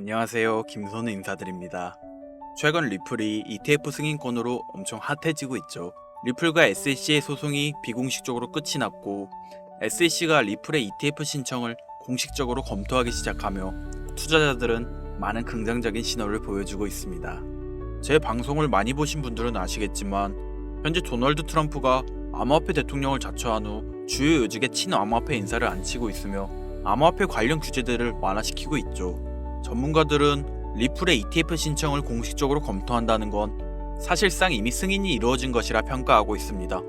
안녕하세요. 김선우 인사드립니다. 최근 리플이 ETF 승인권으로 엄청 핫해지고 있죠. 리플과 SEC의 소송이 비공식적으로 끝이 났고 SEC가 리플의 ETF 신청을 공식적으로 검토하기 시작하며 투자자들은 많은 긍정적인 신호를 보여주고 있습니다. 제 방송을 많이 보신 분들은 아시겠지만 현재 도널드 트럼프가 암호화폐 대통령을 자처한 후 주요 요직의 친암호화폐 인사를 안치고 있으며 암호화폐 관련 규제들을 완화시키고 있죠. 전문가들은 리플의 ETF 신청을 공식적으로 검토한다는 건 사실상 이미 승인이 이루어진 것이라 평가하고 있습니다.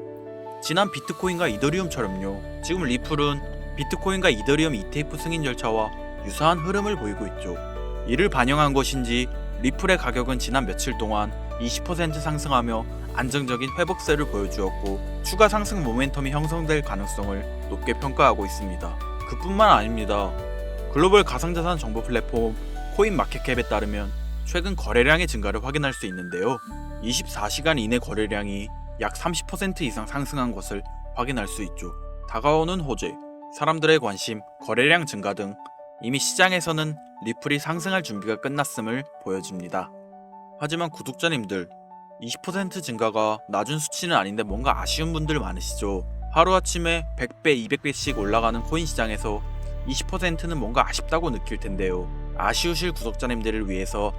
지난 비트코인과 이더리움처럼요. 지금 리플은 비트코인과 이더리움 ETF 승인 절차와 유사한 흐름을 보이고 있죠. 이를 반영한 것인지 리플의 가격은 지난 며칠 동안 20% 상승하며 안정적인 회복세를 보여주었고 추가 상승 모멘텀이 형성될 가능성을 높게 평가하고 있습니다. 그뿐만 아닙니다. 글로벌 가상자산 정보 플랫폼 코인마켓캡에 따르면 최근 거래량의 증가를 확인할 수 있는데요. 24시간 이내 거래량이 약 30% 이상 상승한 것을 확인할 수 있죠. 다가오는 호재, 사람들의 관심, 거래량 증가 등 이미 시장에서는 리플이 상승할 준비가 끝났음을 보여줍니다. 하지만 구독자님들, 20% 증가가 낮은 수치는 아닌데 뭔가 아쉬운 분들 많으시죠. 하루아침에 100배, 200배씩 올라가는 코인 시장에서 20%는 뭔가 아쉽다고 느낄 텐데요. 아쉬우실 구독자님들을 위해서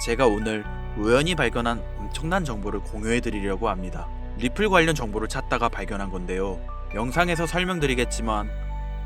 제가 오늘 우연히 발견한 엄청난 정보를 공유해 드리려고 합니다. 리플 관련 정보를 찾다가 발견한 건데요. 영상에서 설명드리겠지만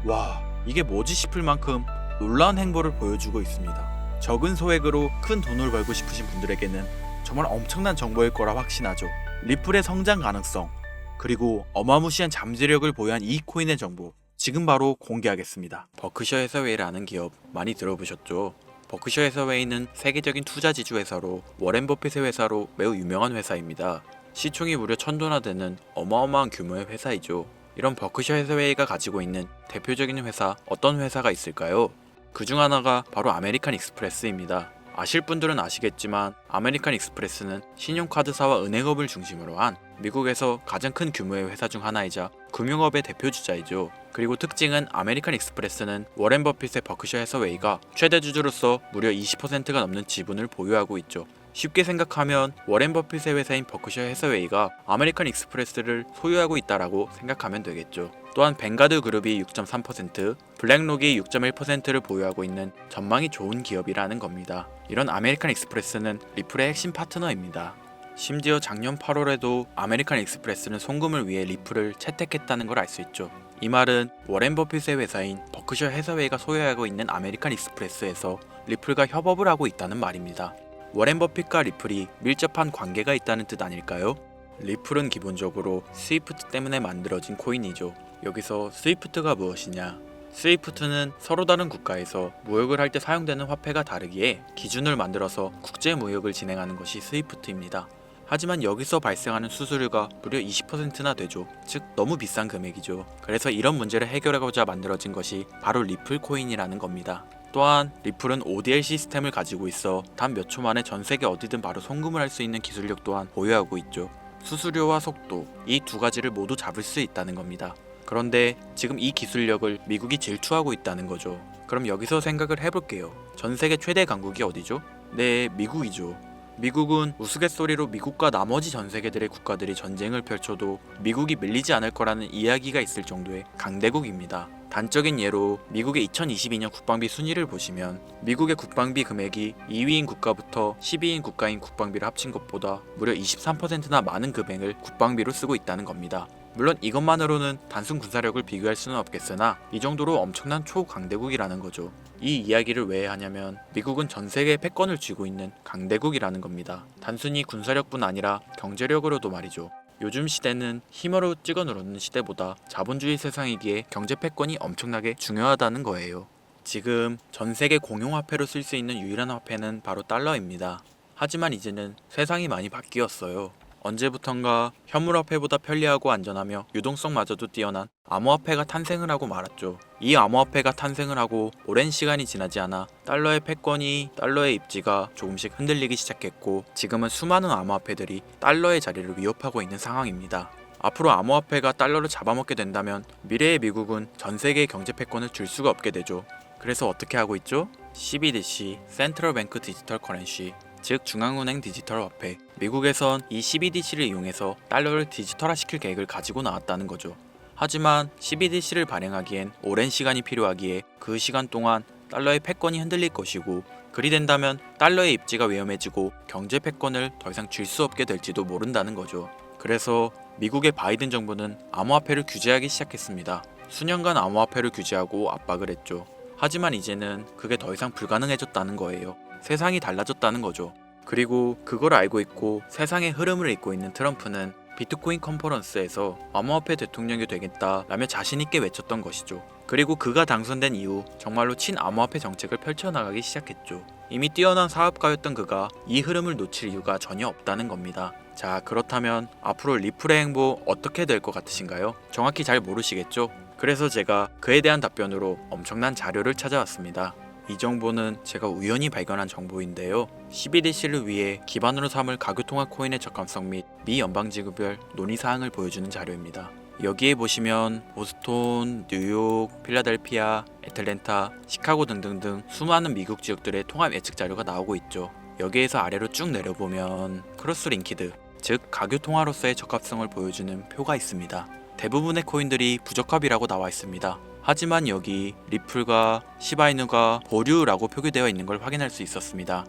와, 이게 뭐지 싶을 만큼 놀라운 행보를 보여주고 있습니다. 적은 소액으로 큰 돈을 벌고 싶으신 분들에게는 정말 엄청난 정보일 거라 확신하죠. 리플의 성장 가능성, 그리고 어마무시한 잠재력을 보유한 이 코인의 정보 지금 바로 공개하겠습니다. 버크셔 해서웨이라는 기업 많이 들어보셨죠? 버크셔 해서웨이는 세계적인 투자 지주 회사로 워렌 버핏의 회사로 매우 유명한 회사입니다. 시총이 무려 1000도나 되는 어마어마한 규모의 회사이죠. 이런 버크셔 해서웨이가 가지고 있는 대표적인 회사, 어떤 회사가 있을까요? 그 중 하나가 바로 아메리칸 익스프레스입니다. 아실 분들은 아시겠지만 아메리칸 익스프레스는 신용카드사와 은행업을 중심으로 한 미국에서 가장 큰 규모의 회사 중 하나이자 금융업의 대표 주자이죠. 그리고 특징은 아메리칸 익스프레스는 워렌 버핏의 버크셔 해서웨이가 최대 주주로서 무려 20%가 넘는 지분을 보유하고 있죠. 쉽게 생각하면 워렌 버핏의 회사인 버크셔 해서웨이가 아메리칸 익스프레스를 소유하고 있다라고 생각하면 되겠죠. 또한 뱅가드 그룹이 6.3%, 블랙록이 6.1%를 보유하고 있는 전망이 좋은 기업이라는 겁니다. 이런 아메리칸 익스프레스는 리플의 핵심 파트너입니다. 심지어 작년 8월에도 아메리칸 익스프레스는 송금을 위해 리플을 채택했다는 걸 알 수 있죠. 이 말은 워렌 버핏의 회사인 버크셔 해서웨이가 소유하고 있는 아메리칸 익스프레스에서 리플과 협업을 하고 있다는 말입니다. 워렌 버핏과 리플이 밀접한 관계가 있다는 뜻 아닐까요? 리플은 기본적으로 스위프트 때문에 만들어진 코인이죠. 여기서 스위프트가 무엇이냐? 스위프트는 서로 다른 국가에서 무역을 할 때 사용되는 화폐가 다르기에 기준을 만들어서 국제 무역을 진행하는 것이 스위프트입니다. 하지만 여기서 발생하는 수수료가 무려 20%나 되죠. 즉 너무 비싼 금액이죠. 그래서 이런 문제를 해결하고자 만들어진 것이 바로 리플 코인이라는 겁니다. 또한 리플은 ODL 시스템을 가지고 있어 단 몇 초 만에 전 세계 어디든 바로 송금을 할 수 있는 기술력 또한 보유하고 있죠. 수수료와 속도, 이 두 가지를 모두 잡을 수 있다는 겁니다. 그런데 지금 이 기술력을 미국이 질투하고 있다는 거죠. 그럼 여기서 생각을 해볼게요. 전 세계 최대 강국이 어디죠? 네, 미국이죠. 미국은 우스갯소리로 미국과 나머지 전 세계들의 국가들이 전쟁을 펼쳐도 미국이 밀리지 않을 거라는 이야기가 있을 정도의 강대국입니다. 단적인 예로 미국의 2022년 국방비 순위를 보시면 미국의 국방비 금액이 2위인 국가부터 10위인 국가인 국방비를 합친 것보다 무려 23%나 많은 금액을 국방비로 쓰고 있다는 겁니다. 물론 이것만으로는 단순 군사력을 비교할 수는 없겠으나 이 정도로 엄청난 초강대국이라는 거죠. 이 이야기를 왜 하냐면 미국은 전 세계의 패권을 쥐고 있는 강대국이라는 겁니다. 단순히 군사력뿐 아니라 경제력으로도 말이죠. 요즘 시대는 힘으로 찍어 누르는 시대보다 자본주의 세상이기에 경제 패권이 엄청나게 중요하다는 거예요. 지금 전 세계 공용화폐로 쓸 수 있는 유일한 화폐는 바로 달러입니다. 하지만 이제는 세상이 많이 바뀌었어요. 언제부턴가 현물화폐보다 편리하고 안전하며 유동성마저도 뛰어난 암호화폐가 탄생을 하고 말았죠. 이 암호화폐가 탄생을 하고 오랜 시간이 지나지 않아 달러의 패권이, 달러의 입지가 조금씩 흔들리기 시작했고 지금은 수많은 암호화폐들이 달러의 자리를 위협하고 있는 상황입니다. 앞으로 암호화폐가 달러를 잡아먹게 된다면 미래의 미국은 전 세계의 경제 패권을 줄 수가 없게 되죠. 그래서 어떻게 하고 있죠? CBDC, 센트럴 뱅크 디지털 커런시, 즉 중앙은행 디지털 화폐. 미국에선 이 CBDC를 이용해서 달러를 디지털화 시킬 계획을 가지고 나왔다는 거죠. 하지만 CBDC를 발행하기엔 오랜 시간이 필요하기에 그 시간 동안 달러의 패권이 흔들릴 것이고, 그리 된다면 달러의 입지가 위험해지고 경제 패권을 더 이상 쥘 수 없게 될지도 모른다는 거죠. 그래서 미국의 바이든 정부는 암호화폐를 규제하기 시작했습니다. 수년간 암호화폐를 규제하고 압박을 했죠. 하지만 이제는 그게 더 이상 불가능해졌다는 거예요. 세상이 달라졌다는 거죠. 그리고 그걸 알고 있고 세상의 흐름을 읽고 있는 트럼프는 비트코인 컨퍼런스에서 암호화폐 대통령이 되겠다라며 자신있게 외쳤던 것이죠. 그리고 그가 당선된 이후 정말로 친암호화폐 정책을 펼쳐나가기 시작했죠. 이미 뛰어난 사업가였던 그가 이 흐름을 놓칠 이유가 전혀 없다는 겁니다. 자, 그렇다면 앞으로 리플의 행보 어떻게 될 것 같으신가요? 정확히 잘 모르시겠죠? 그래서 제가 그에 대한 답변으로 엄청난 자료를 찾아왔습니다. 이 정보는 제가 우연히 발견한 정보인데요. CBDC를 위해 기반으로 삼을 가교통화 코인의 적합성 및 미 연방지구별 논의사항을 보여주는 자료입니다. 여기에 보시면 보스톤, 뉴욕, 필라델피아, 애틀랜타, 시카고 등등등 수많은 미국 지역들의 통합 예측 자료가 나오고 있죠. 여기에서 아래로 쭉 내려보면 크로스링키드, 즉 가교통화로서의 적합성을 보여주는 표가 있습니다. 대부분의 코인들이 부적합이라고 나와 있습니다. 하지만 여기 리플과 시바이누가 보류라고 표기되어 있는 걸 확인할 수 있었습니다.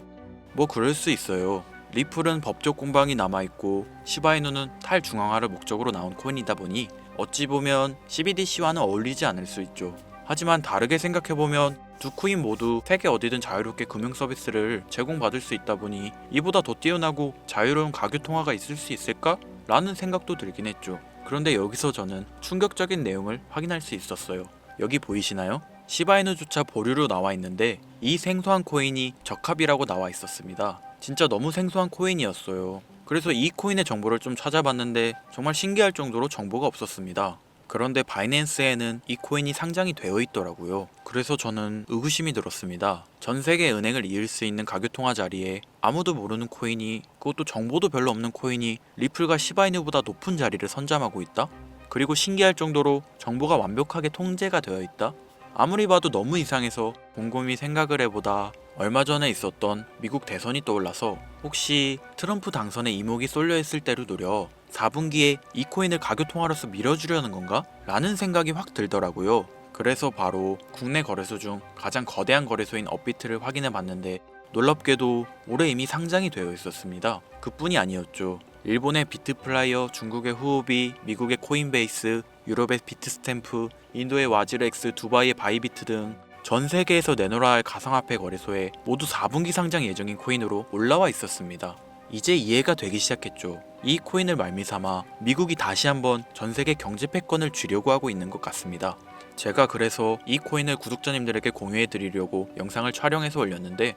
뭐 그럴 수 있어요. 리플은 법적 공방이 남아있고 시바이누는 탈중앙화를 목적으로 나온 코인이다 보니 어찌 보면 CBDC와는 어울리지 않을 수 있죠. 하지만 다르게 생각해보면 두 코인 모두 세계 어디든 자유롭게 금융 서비스를 제공받을 수 있다 보니 이보다 더 뛰어나고 자유로운 가교통화가 있을 수 있을까? 라는 생각도 들긴 했죠. 그런데 여기서 저는 충격적인 내용을 확인할 수 있었어요. 여기 보이시나요? 시바이누조차 보류로 나와 있는데 이 생소한 코인이 적합이라고 나와 있었습니다. 진짜 너무 생소한 코인이었어요. 그래서 이 코인의 정보를 좀 찾아봤는데 정말 신기할 정도로 정보가 없었습니다. 그런데 바이낸스에는 이 코인이 상장이 되어 있더라고요. 그래서 저는 의구심이 들었습니다. 전 세계 은행을 이을 수 있는 가교통화 자리에 아무도 모르는 코인이, 그것도 정보도 별로 없는 코인이 리플과 시바이누보다 높은 자리를 선점하고 있다? 그리고 신기할 정도로 정보가 완벽하게 통제가 되어 있다? 아무리 봐도 너무 이상해서 곰곰이 생각을 해보다 얼마 전에 있었던 미국 대선이 떠올라서 혹시 트럼프 당선에 이목이 쏠려있을 때를 노려 4분기에 이 코인을 가교통화로서 밀어주려는 건가? 라는 생각이 확 들더라고요. 그래서 바로 국내 거래소 중 가장 거대한 거래소인 업비트를 확인해 봤는데 놀랍게도 올해 이미 상장이 되어 있었습니다. 그뿐이 아니었죠. 일본의 비트플라이어, 중국의 후오비, 미국의 코인베이스, 유럽의 비트스탬프, 인도의 와즈렉스, 두바이의 바이비트 등 전 세계에서 내놓아야 할 가상화폐 거래소에 모두 4분기 상장 예정인 코인으로 올라와 있었습니다. 이제 이해가 되기 시작했죠. 이 코인을 말미삼아 미국이 다시 한번 전 세계 경제 패권을 쥐려고 하고 있는 것 같습니다. 제가 그래서 이 코인을 구독자님들에게 공유해 드리려고 영상을 촬영해서 올렸는데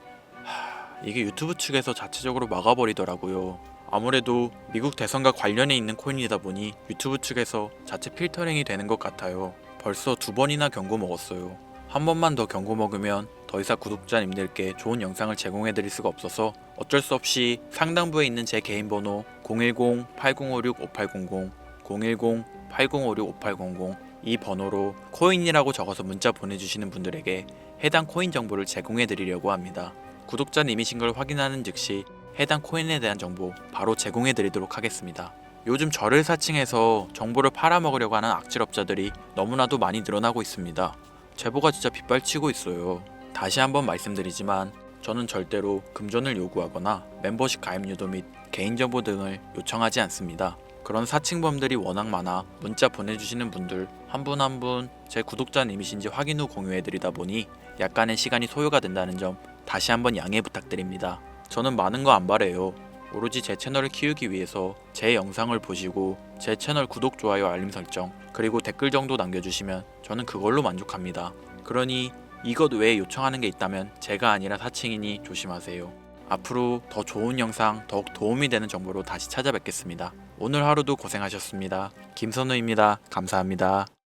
이게 유튜브 측에서 자체적으로 막아버리더라고요. 아무래도 미국 대선과 관련해 있는 코인이다 보니 유튜브 측에서 자체 필터링이 되는 것 같아요. 벌써 2번이나 경고 먹었어요. 한 번만 더 경고 먹으면 더 이상 구독자님들께 좋은 영상을 제공해 드릴 수가 없어서 어쩔 수 없이 상단부에 있는 제 개인 번호 010-8056-5800, 010-8056-5800 이 번호로 코인이라고 적어서 문자 보내주시는 분들에게 해당 코인 정보를 제공해 드리려고 합니다. 구독자님이신 걸 확인하는 즉시 해당 코인에 대한 정보 바로 제공해 드리도록 하겠습니다. 요즘 저를 사칭해서 정보를 팔아먹으려고 하는 악질업자들이 너무나도 많이 늘어나고 있습니다. 제보가 진짜 빗발치고 있어요. 다시 한번 말씀드리지만 저는 절대로 금전을 요구하거나 멤버십 가입 유도 및 개인정보 등을 요청하지 않습니다. 그런 사칭범들이 워낙 많아 문자 보내주시는 분들 한 분 한 분 제 구독자님이신지 확인 후 공유해드리다 보니 약간의 시간이 소요가 된다는 점 다시 한번 양해 부탁드립니다. 저는 많은 거 안 바래요. 오로지 제 채널을 키우기 위해서 제 영상을 보시고 제 채널 구독, 좋아요, 알림 설정 그리고 댓글 정도 남겨주시면 저는 그걸로 만족합니다. 그러니 이것 외에 요청하는 게 있다면 제가 아니라 사칭이니 조심하세요. 앞으로 더 좋은 영상, 더욱 도움이 되는 정보로 다시 찾아뵙겠습니다. 오늘 하루도 고생하셨습니다. 김선우입니다. 감사합니다.